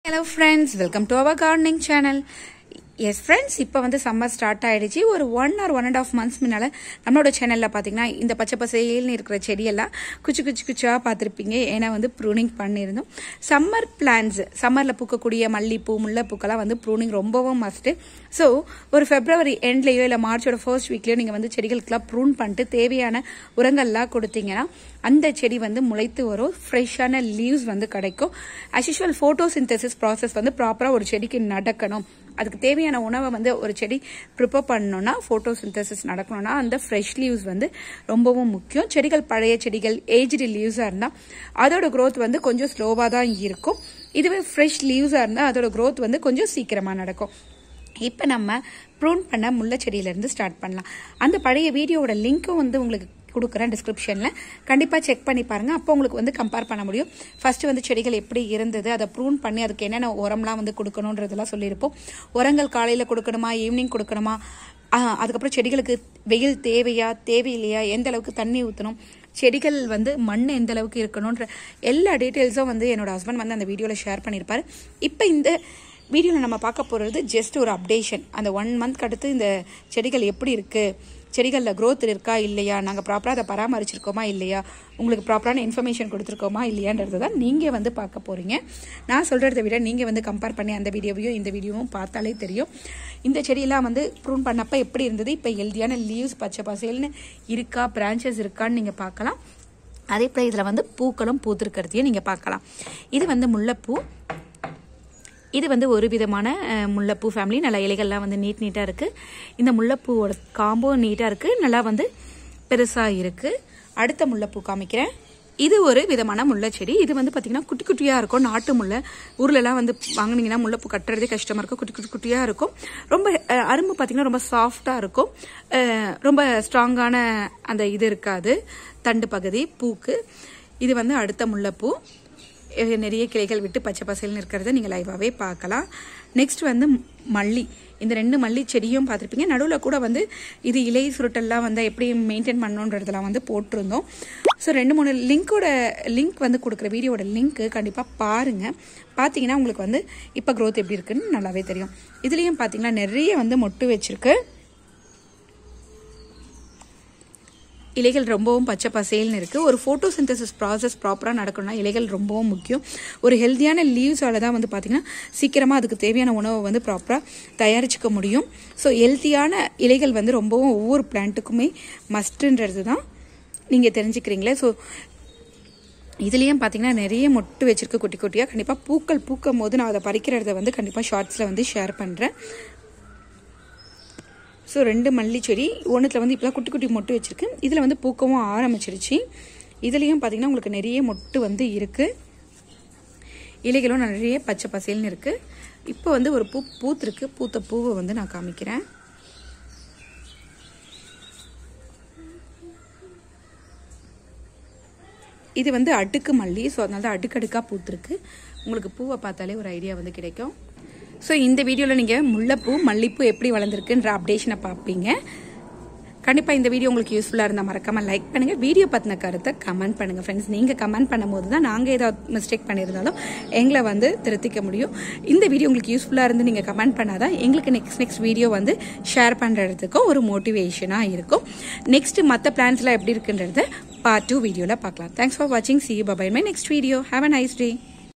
Hello friends, welcome to our gardening channel. Yes friends, இப்போ வந்து summer start ஆயிடுச்சு. ஒரு 1 or 1.5 months முன்னால நம்மளோட சேனல்ல பாத்தீங்கன்னா இந்த பச்சை பசேல்னு இருக்கிற செடியெல்லாம் குச்சா பார்த்திருப்பீங்க. ஏன்னா வந்து ப்ரூனிங் பண்ணியிருந்தோம். சம்மர் பிளான்ஸ், சம்மர்ல பூக்கக்கூடிய மல்லிப்பூ, முல்லைப்பூக்கெல்லாம் வந்து ப்ரூனிங் ரொம்பவும் மஸ்ட். ஸோ ஒரு February எண்ட்லயோ இல்லை மார்ச்சோட ஃபர்ஸ்ட் வீக்லயோ நீங்க வந்து செடிகளுக்கெல்லாம் ப்ரூன் பண்ணிட்டு தேவையான உரங்கள்லாம் கொடுத்தீங்கன்னா அந்த செடி வந்து முளைத்து வரும், ஃப்ரெஷ்ஷான லீவ்ஸ் வந்து கிடைக்கும். as usual ஃபோட்டோசிந்தசிஸ் ப்ராசஸ் வந்து ப்ராப்பரா ஒரு செடிக்கு நடக்கணும். அதுக்கு தேவையான உணவை வந்து ஒரு செடி ப்ரிப்பேர் பண்ணணும்னா ஃபோட்டோசிந்தசிஸ் நடக்கணும்னா அந்த ஃப்ரெஷ் லீவ்ஸ் வந்து ரொம்பவும் முக்கியம். செடிகள் பழைய செடிகள் ஏஜ்டு லீவ்ஸாக இருந்தால் அதோட க்ரோத் வந்து கொஞ்சம் ஸ்லோவாக தான் இருக்கும். இதுவே ஃப்ரெஷ் லீவ்ஸாக இருந்தால் அதோட க்ரோத் வந்து கொஞ்சம் சீக்கிரமாக நடக்கும். இப்போ நம்ம ப்ரூன் பண்ண முல்லை செடியிலேருந்து ஸ்டார்ட் பண்ணலாம். அந்த பழைய வீடியோவோட லிங்க்கும் வந்து உங்களுக்கு கொடுக்குறேன் டிஸ்கிரிப்ஷனில், கண்டிப்பாக செக் பண்ணி பாருங்கள். அப்போ உங்களுக்கு வந்து கம்பேர் பண்ண முடியும். ஃபர்ஸ்ட் வந்து செடிகள் எப்படி இருந்தது, அதை ப்ரூன் பண்ணி அதுக்கு என்னென்ன உரம்லாம் வந்து கொடுக்கணுன்றதெல்லாம் சொல்லியிருப்போம். உரங்கள் காலையில் கொடுக்கணுமா, ஈவினிங் கொடுக்கணுமா, அதுக்கப்புறம் செடிகளுக்கு வெயில் தேவையா தேவையில்லையா, எந்த அளவுக்கு தண்ணி ஊற்றணும், செடிகள் வந்து மண் எந்த அளவுக்கு இருக்கணுன்ற எல்லா டீட்டெயில்ஸும் வந்து என்னோட ஹஸ்பண்ட் வந்து அந்த வீடியோவில் ஷேர் பண்ணியிருப்பாரு. இப்போ இந்த வீடியோவில் நம்ம பார்க்க போகிறது ஜஸ்ட் ஒரு அப்டேஷன். அந்த 1 month அடுத்து இந்த செடிகள் எப்படி இருக்குது, செடிகளில் க்ரோத் இருக்கா இல்லையா, நாங்கள் ப்ராப்பராக அதை பராமரிச்சிருக்கோமா இல்லையா, உங்களுக்கு ப்ராப்பரான இன்ஃபர்மேஷன் கொடுத்துருக்கோமா இல்லையான்றது தான் நீங்கள் வந்து பார்க்க போகிறீங்க. நான் சொல்கிறத விட நீங்கள் வந்து கம்பேர் பண்ணி அந்த வீடியோவையும் இந்த வீடியோவும் பார்த்தாலே தெரியும். இந்த செடியெல்லாம் வந்து ப்ரூன் பண்ணப்போ எப்படி இருந்தது, இப்போ ஹெல்தியான லீவ்ஸ் பச்சை பசேல்னு இருக்கா, பிரான்ச்சஸ் இருக்கான்னு நீங்கள் பார்க்கலாம். அதே போல் இதில் வந்து பூக்களும் பூத்திருக்கிறதையும் நீங்கள் பார்க்கலாம். இது வந்து முல்லைப்பூ. இது வந்து ஒரு விதமான முல்லைப்பூ ஃபேமிலி. நல்லா இலைகள்லாம் வந்து நீட்டாக இருக்குது. இந்த முல்லைப்பூவோட காம்போ நீட்டாக இருக்குது, நல்லா வந்து பெருசாக இருக்குது. அடுத்த முல்லைப்பூ காமிக்கிறேன். இது ஒரு விதமான முல்லை செடி. இது வந்து பார்த்தீங்கன்னா குட்டி குட்டியாக இருக்கும். நாட்டு முல்லை ஊர்லலாம் வந்து வாங்கினீங்கன்னா முல்லைப்பூ கட்டுறதே கஷ்டமாக இருக்கும். குட்டி குட்டியாக இருக்கும். ரொம்ப அரும்பு பார்த்தீங்கன்னா ரொம்ப சாஃப்டாக இருக்கும். ரொம்ப ஸ்ட்ராங்கான அந்த இது இருக்காது தண்டு பகுதி பூக்கு. இது வந்து அடுத்த முல்லைப்பூ. நிறைய கிளைகள் விட்டு பச்சை பசேல்னு இருக்கிறத நீங்கள் லைவாகவே பார்க்கலாம். நெக்ஸ்ட் வந்து மல்லி. இந்த 2 மல்லி செடியும் பார்த்துருப்பீங்க. நடுவில் கூட வந்து இது இலை சுருட்டெல்லாம் வந்து எப்படி மெயின்டைன் பண்ணணுன்றதெல்லாம் வந்து போட்டிருந்தோம். ஸோ 2-3 லிங்க் வந்து கொடுக்குற வீடியோட லிங்க்கு கண்டிப்பாக பாருங்கள். பார்த்தீங்கன்னா உங்களுக்கு வந்து இப்போ க்ரோத் எப்படி இருக்குன்னு நல்லாவே தெரியும். இதுலேயும் பார்த்தீங்கன்னா நிறைய வந்து மொட்டு வச்சிருக்கு. இலைகள் ரொம்பவும் பச்சை பசேல்னு இருக்குது. ஒரு ஃபோட்டோசிந்தசிஸ் ப்ராசஸ் ப்ராப்பராக நடக்கணும்னா இலைகள் ரொம்பவும் முக்கியம். ஒரு ஹெல்த்தியான லீவ்ஸால் தான் வந்து பார்த்திங்கன்னா சீக்கிரமாக அதுக்கு தேவையான உணவை வந்து ப்ராப்பராக தயாரிச்சுக்க முடியும். ஸோ ஹெல்த்தியான இலைகள் வந்து ரொம்பவும் ஒவ்வொரு பிளான்ட்டுக்குமே மஸ்ட்டுன்றது தான் நீங்கள் தெரிஞ்சுக்கிறீங்களே. ஸோ இதுலேயும் பார்த்தீங்கன்னா நிறைய மொட்டு வச்சிருக்கு குட்டி குட்டியாக. கண்டிப்பாக பூக்கள் பூக்கும் போது நான் அதை பறிக்கிறத வந்து கண்டிப்பாக ஷார்ட்ஸில் வந்து ஷேர் பண்ணுறேன். ஸோ 2 மல்லி செடி, ஒன்றுத்தில் வந்து இப்போ தான் குட்டி குட்டி மொட்டு வச்சுருக்கு. இதில் வந்து பூக்கவும் ஆரம்பிச்சிருச்சு. இதுலேயும் பார்த்தீங்கன்னா உங்களுக்கு நிறைய மொட்டு வந்து இருக்குது. இலைகளும் நிறைய பச்சை பசேல்னு இருக்குது. இப்போ வந்து ஒரு பூத்திருக்கு. பூத்த பூவை வந்து நான் காமிக்கிறேன். இது வந்து அடுக்கு மல்லி. ஸோ அதனால தான் அடுக்கடுக்காக பூத்திருக்கு. உங்களுக்கு பூவை பார்த்தாலே ஒரு ஐடியா வந்து கிடைக்கும். ஸோ இந்த வீடியோவில் நீங்கள் முல்லைப்பூ மல்லிப்பூ எப்படி வளர்ந்துருக்குன்ற அப்டேஷனை பார்ப்பீங்க. கண்டிப்பாக இந்த வீடியோ உங்களுக்கு யூஸ்ஃபுல்லாக இருந்தால் மறக்காமல் லைக் பண்ணுங்கள். வீடியோ பற்றின கருத்தை கமெண்ட் பண்ணுங்கள் ஃப்ரெண்ட்ஸ். நீங்கள் கமெண்ட் பண்ணும்போது தான் நாங்கள் ஏதாவது மிஸ்டேக் பண்ணியிருந்தாலும் எங்களை வந்து திருத்திக்க முடியும். இந்த வீடியோ உங்களுக்கு யூஸ்ஃபுல்லாக இருந்து நீங்கள் கமெண்ட் பண்ணாதான் எங்களுக்கு நெக்ஸ்ட் வீடியோ வந்து ஷேர் பண்ணுறதுக்கும் ஒரு மோட்டிவேஷனாக இருக்கும். நெக்ஸ்ட் மற்ற பிளான்ஸ்லாம் எப்படி இருக்குன்றத Part 2 வீடியோவில் பார்க்கலாம். தேங்க்ஸ் ஃபார் வாட்சிங். See you. Bye bye in my next video. Have a nice day.